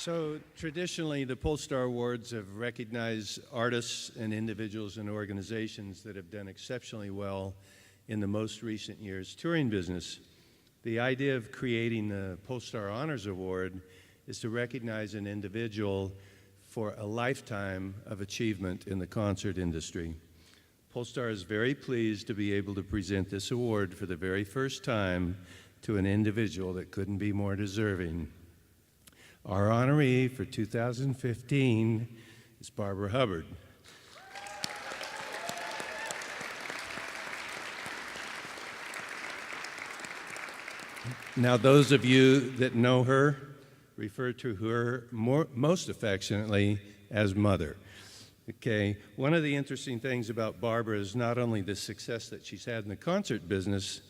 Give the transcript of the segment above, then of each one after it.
So traditionally, the Pollstar Awards have recognized artists and individuals and organizations that have done exceptionally well in the most recent years' touring business. The idea of creating the Pollstar Honors Award is to recognize an individual for a lifetime of achievement in the concert industry. Pollstar is very pleased to be able to present this award for the very first time to an individual that couldn't be more deserving. Our honoree for 2015 is Barbara Hubbard. Now, those of you that know her refer to her most affectionately as Mother. Okay, one of the interesting things about Barbara is not only the success that she's had in the concert business,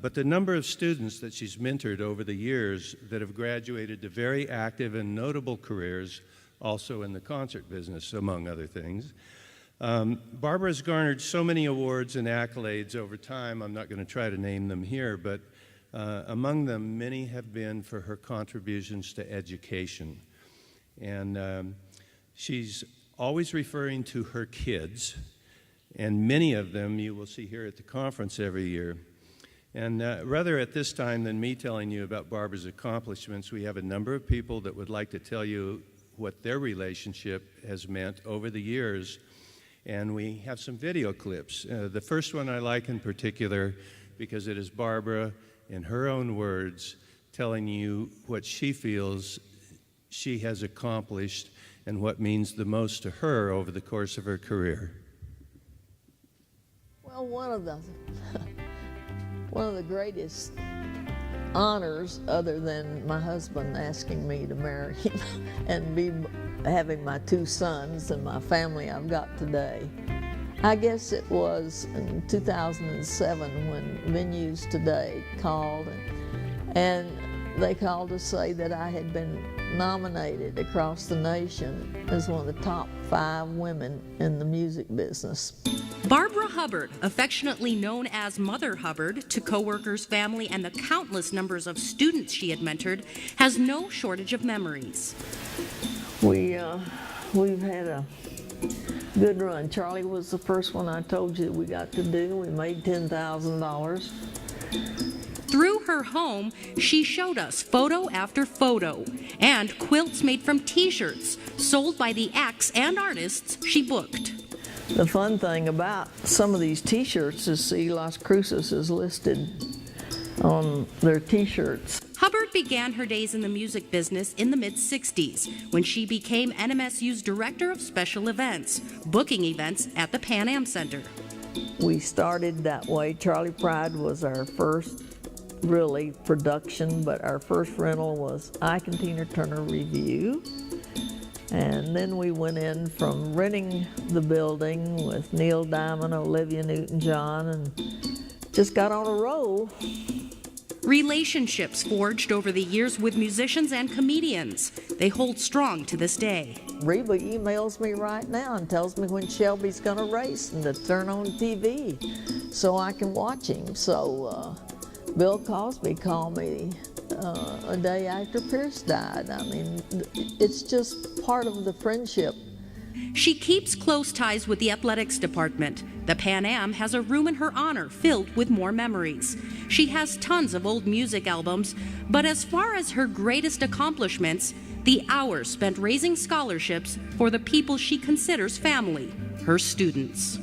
but the number of students that she's mentored over the years that have graduated to very active and notable careers also in the concert business, among other things. Barbara has garnered so many awards and accolades over time, I'm not going to try to name them here, but among them, many have been for her contributions to education. And she's always referring to her kids, and many of them you will see here at the conference every year. And rather at this time than me telling you about Barbara's accomplishments, we have a number of people that would like to tell you what their relationship has meant over the years. And we have some video clips. The first one I like in particular because it is Barbara, in her own words, telling you what she feels she has accomplished and what means the most to her over the course of her career. Well, one of the greatest honors, other than my husband asking me to marry him and having my two sons and my family I've got today, I guess it was in 2007 when Venues Today called, and they called to say that I had been nominated across the nation as one of the top 5 women in the music business. Barbara Hubbard, affectionately known as Mother Hubbard to coworkers, family, and the countless numbers of students she had mentored, has no shortage of memories. We've had a good run. Charlie was the first one I told you we got to do. We made $10,000. Through her home, she showed us photo after photo and quilts made from t-shirts sold by the acts and artists she booked. The fun thing about some of these t-shirts is see Las Cruces is listed on their t-shirts. Hubbard began her days in the music business in the mid-'60s when she became NMSU's Director of Special Events, booking events at the Pan Am Center. We started that way. Charlie Pride was our first really production, but our first rental was Ike and Tina Turner Review. And then we went in from renting the building with Neil Diamond, Olivia Newton-John, and just got on a roll. Relationships forged over the years with musicians and comedians. They hold strong to this day. Reba emails me right now and tells me when Shelby's going to race and to turn on TV so I can watch him. So Bill Cosby called me a day after Pierce died. I mean, it's just part of the friendship. She keeps close ties with the athletics department. The Pan Am has a room in her honor filled with more memories. She has tons of old music albums, but as far as her greatest accomplishments, the hours spent raising scholarships for the people she considers family, her students.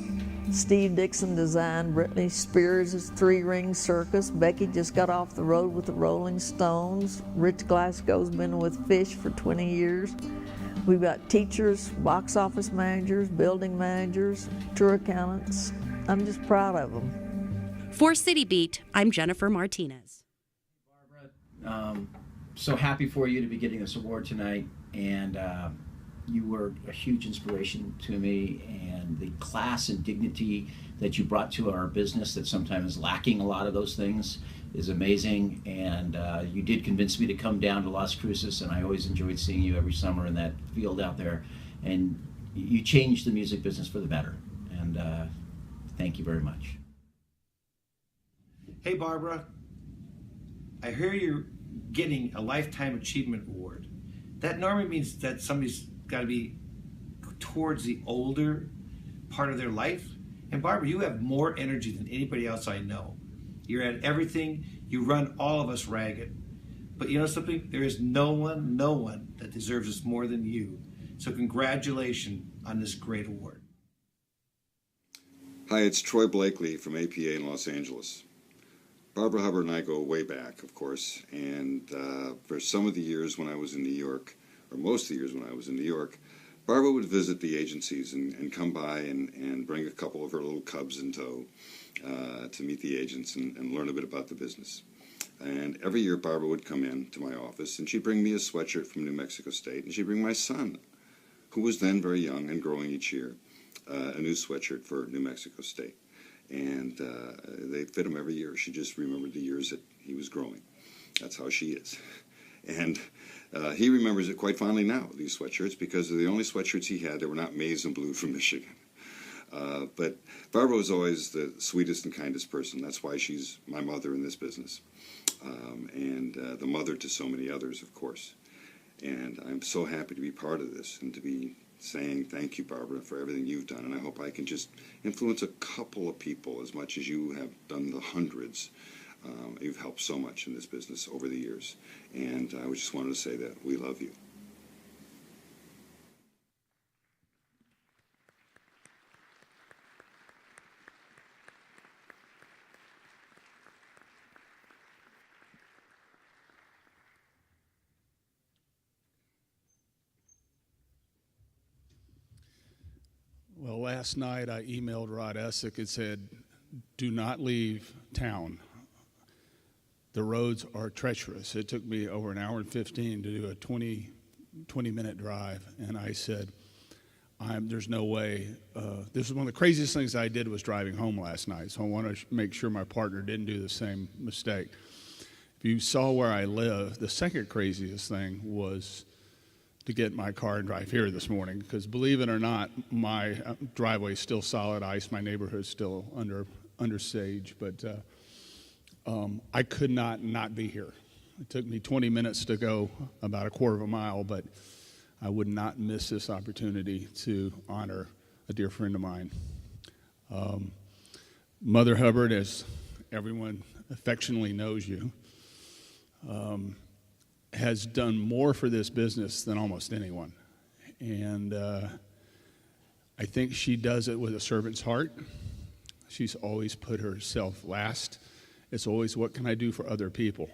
Steve Dixon designed Britney Spears' 3-ring circus. Becky just got off the road with the Rolling Stones. Rich Glasgow's been with Fish for 20 years. We've got teachers, box office managers, building managers, tour accountants. I'm just proud of them. For City Beat, I'm Jennifer Martinez. Barbara, so happy for you to be getting this award tonight, and you were a huge inspiration to me, and the class and dignity that you brought to our business that sometimes is lacking a lot of those things is amazing. And you did convince me to come down to Las Cruces, and I always enjoyed seeing you every summer in that field out there. And you changed the music business for the better, and thank you very much. Hey Barbara, I hear you're getting a Lifetime Achievement Award. that normally means that somebody's got to be towards the older part of their life. And Barbara, you have more energy than anybody else I know. You're at everything. You run all of us ragged. But you know something? There is no one that deserves this more than you. So congratulations on this great award. Hi, it's Troy Blakely from APA in Los Angeles. Barbara Hubbard and I go way back, of course, and for some of the years when I was in New York, or most of the years when I was in New York, Barbara would visit the agencies and come by and bring a couple of her little cubs in tow to meet the agents and learn a bit about the business. And every year Barbara would come in to my office and she'd bring me a sweatshirt from New Mexico State, and she'd bring my son, who was then very young and growing each year, a new sweatshirt for New Mexico State. And they fit him every year. She just remembered the years that he was growing. That's how she is. And he remembers it quite fondly now, these sweatshirts, because they're the only sweatshirts he had that were not maize and blue from Michigan. But Barbara was always the sweetest and kindest person. That's why she's my mother in this business. And the mother to so many others, of course. And I'm so happy to be part of this and to be saying thank you, Barbara, for everything you've done. And I hope I can just influence a couple of people as much as you have done the hundreds. You've helped so much in this business over the years. And I just wanted to say that we love you. Well, last night I emailed Rod Essick and said, do not leave town. The roads are treacherous. It took me over an hour and 15 to do a 20-minute drive, and I said, there's no way. This is one of the craziest things I did was driving home last night, so I want to make sure my partner didn't do the same mistake. If you saw where I live, the second craziest thing was to get in my car and drive here this morning, because believe it or not, my driveway is still solid ice. My neighborhood's still under sage, but I could not be here. It took me 20 minutes to go about a quarter of a mile, but I would not miss this opportunity to honor a dear friend of mine. Mother Hubbard, as everyone affectionately knows you, has done more for this business than almost anyone. And I think she does it with a servant's heart. She's always put herself last. It's always, what can I do for other people?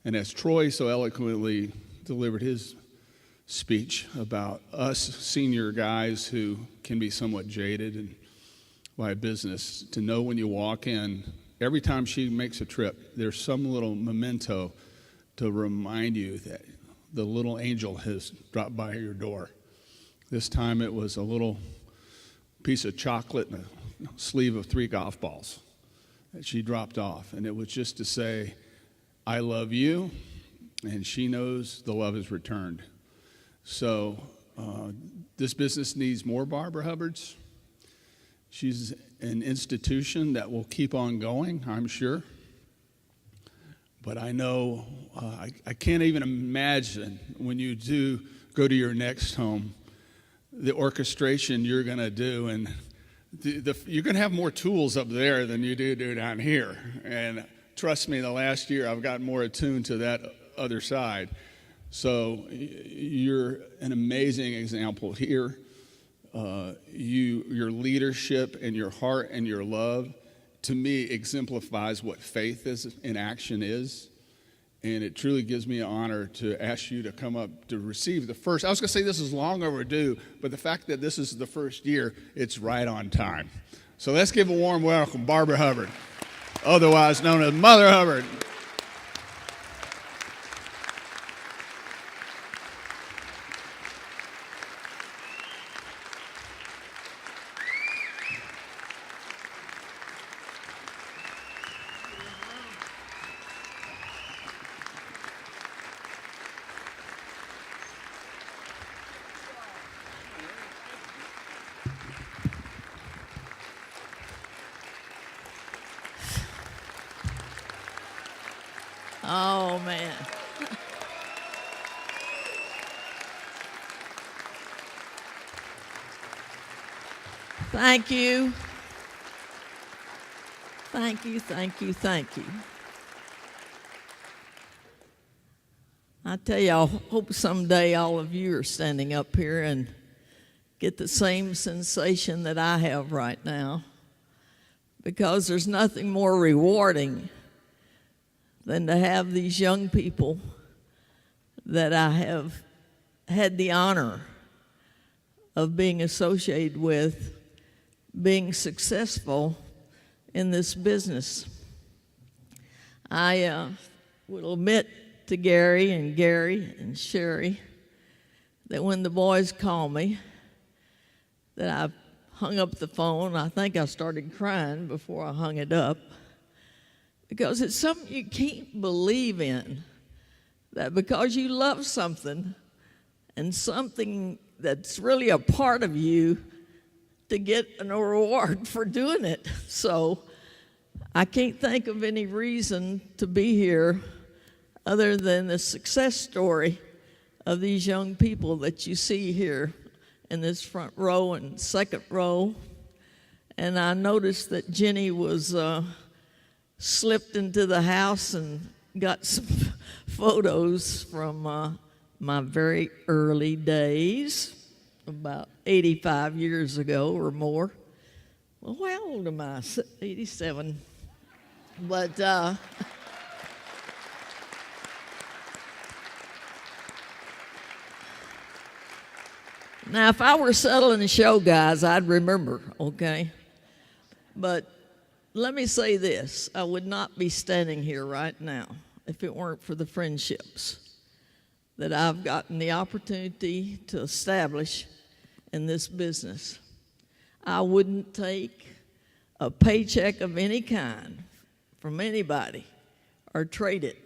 And as Troy so eloquently delivered his speech about us senior guys who can be somewhat jaded and by business, to know when you walk in, every time she makes a trip, there's some little memento to remind you that the little angel has dropped by your door. This time it was a little piece of chocolate and a sleeve of 3 golf balls that she dropped off. And it was just to say, I love you, and she knows the love is returned. So this business needs more Barbara Hubbards. She's an institution that will keep on going, I'm sure. But I know, I can't even imagine when you do go to your next home, the orchestration you're going to do. And you're going to have more tools up there than you do down here. And trust me, the last year I've gotten more attuned to that other side. So you're an amazing example here. Your leadership and your heart and your love, to me, exemplifies what faith is in action is. And it truly gives me an honor to ask you to come up to receive the first. I was going to say this is long overdue, but the fact that this is the first year, it's right on time. So let's give a warm welcome, Barbara Hubbard, otherwise known as Mother Hubbard. Thank you. Thank you, thank you, thank you. I tell you, I hope someday all of you are standing up here and get the same sensation that I have right now, because there's nothing more rewarding than to have these young people that I have had the honor of being associated with being successful in this business. I will admit to Gary and Sherry that when the boys call me, that I hung up the phone. I think I started crying before I hung it up, because it's something you can't believe in, that because you love something and something that's really a part of you, to get a reward for doing it. So I can't think of any reason to be here other than the success story of these young people that you see here in this front row and second row. And I noticed that Jenny was slipped into the house and got some photos from my very early days, about 85 years ago or more. Well, how old am I? 87. But now, if I were selling a show, guys, I'd remember, okay? But let me say this. I would not be standing here right now if it weren't for the friendships that I've gotten the opportunity to establish in this business. I wouldn't take a paycheck of any kind from anybody or trade it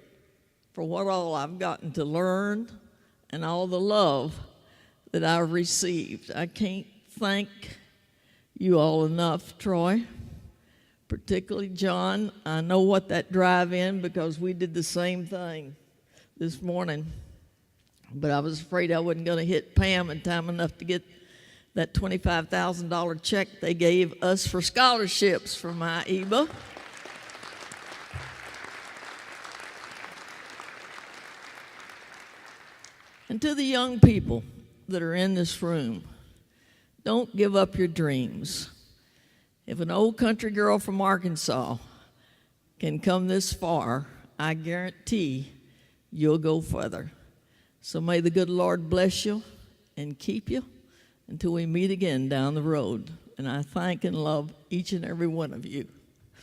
for what all I've gotten to learn and all the love that I've received. I can't thank you all enough, Troy, particularly John. I know what that drive in, because we did the same thing this morning, but I was afraid I wasn't going to hit Pam in time enough to get that $25,000 check they gave us for scholarships for my EBA. And to the young people that are in this room, don't give up your dreams. If an old country girl from Arkansas can come this far, I guarantee you'll go further. So may the good Lord bless you and keep you until we meet again down the road. And I thank and love each and every one of you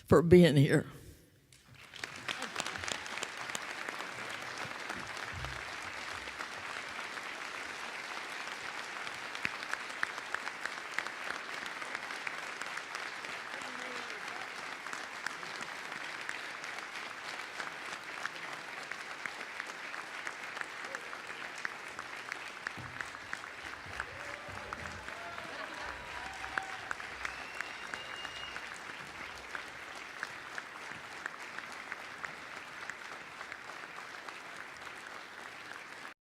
for being here.